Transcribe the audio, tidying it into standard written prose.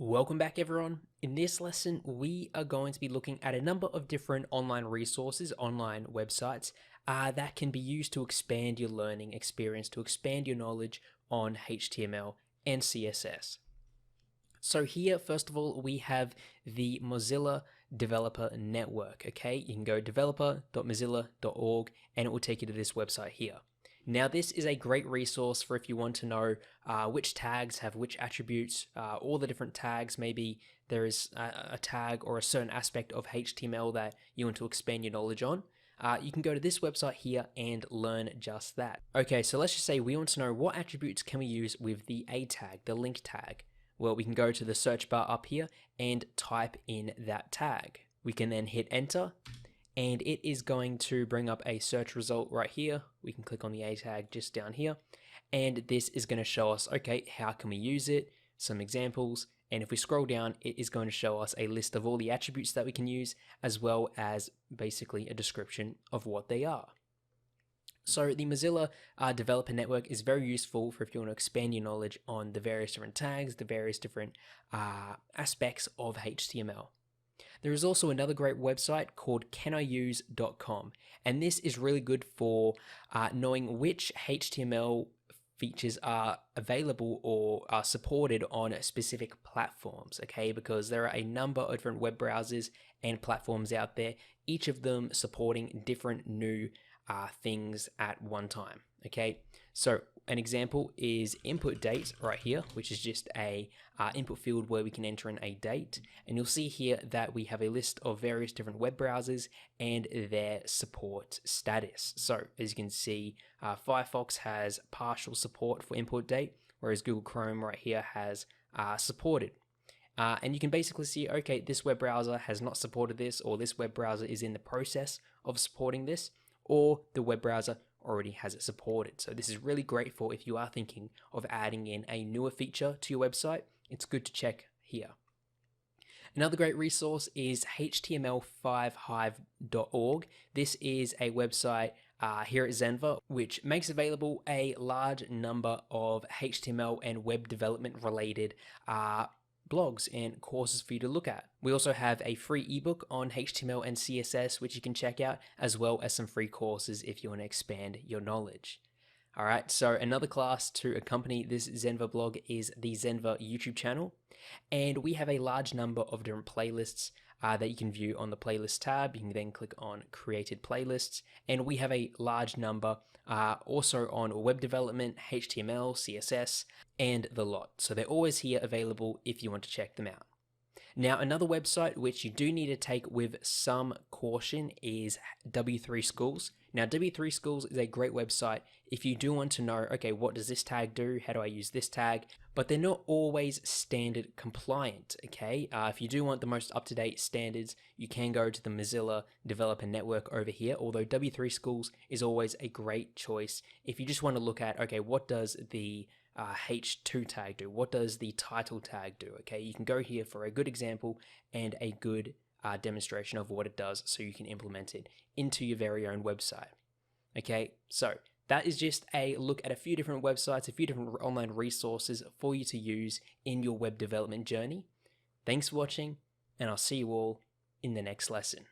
Welcome back everyone. In this lesson, we are going to be looking at a number of different online resources, online websites that can be used to expand your learning experience, to expand your knowledge on HTML and CSS. So here, first of all, we have the Mozilla Developer Network, okay? You can go developer.mozilla.org and it will take you to this website here. Now, this is a great resource for if you want to know which tags have which attributes, all the different tags. Maybe there is a tag or a certain aspect of HTML that you want to expand your knowledge on. You can go to this website here and learn just that. Okay, so let's just say we want to know what attributes can we use with the A tag, the link tag. Well, we can go to the search bar up here and type in that tag. We can then hit enter, and it is going to bring up a search result right here. We can click on the A tag just down here, and this is going to show us, okay, how can we use it, some examples, and if we scroll down, it is going to show us a list of all the attributes that we can use, as well as basically a description of what they are. So the Mozilla Developer Network is very useful for if you want to expand your knowledge on the various different tags, the various different aspects of HTML. There is also another great website called caniuse.com, and this is really good for knowing which HTML features are available or are supported on specific platforms, okay? Because there are a number of different web browsers and platforms out there, each of them supporting different new things at one time, okay? So an example is input date right here, which is just a input field where we can enter in a date. And you'll see here that we have a list of various different web browsers and their support status. So as you can see, Firefox has partial support for input date, whereas Google Chrome right here has supported. And you can basically see, okay, this web browser has not supported this, or this web browser is in the process of supporting this, or the web browser already has it supported. So this is really great for if you are thinking of adding in a newer feature to your website. It's good to check here. Another great resource is Html5hive Org. This is a website here at Zenver, which makes available a large number of HTML and web development related blogs and courses for you to look at. We also have a free ebook on HTML and CSS, which you can check out, as well as some free courses if you want to expand your knowledge. All right, so another class to accompany this Zenver blog is the Zenver YouTube channel, and we have a large number of different playlists that you can view on the playlist tab. You can then click on created playlists, and we have a large number also on web development, HTML, CSS, and the lot. So they're always here available if you want to check them out. Now, another website which you do need to take with some caution is W3 Schools. Now, W3 Schools is a great website if you do want to know, okay, what does this tag do? How do I use this tag? But they're not always standard compliant, okay? If you do want the most up-to-date standards, you can go to the Mozilla Developer Network over here, although W3 Schools is always a great choice if you just want to look at, okay, what does the H2 tag do? What does the title tag do? Okay, you can go here for a good example and a good demonstration of what it does so you can implement it into your very own website. Okay, so that is just a look at a few different websites, a few different online resources for you to use in your web development journey. Thanks for watching, and I'll see you all in the next lesson.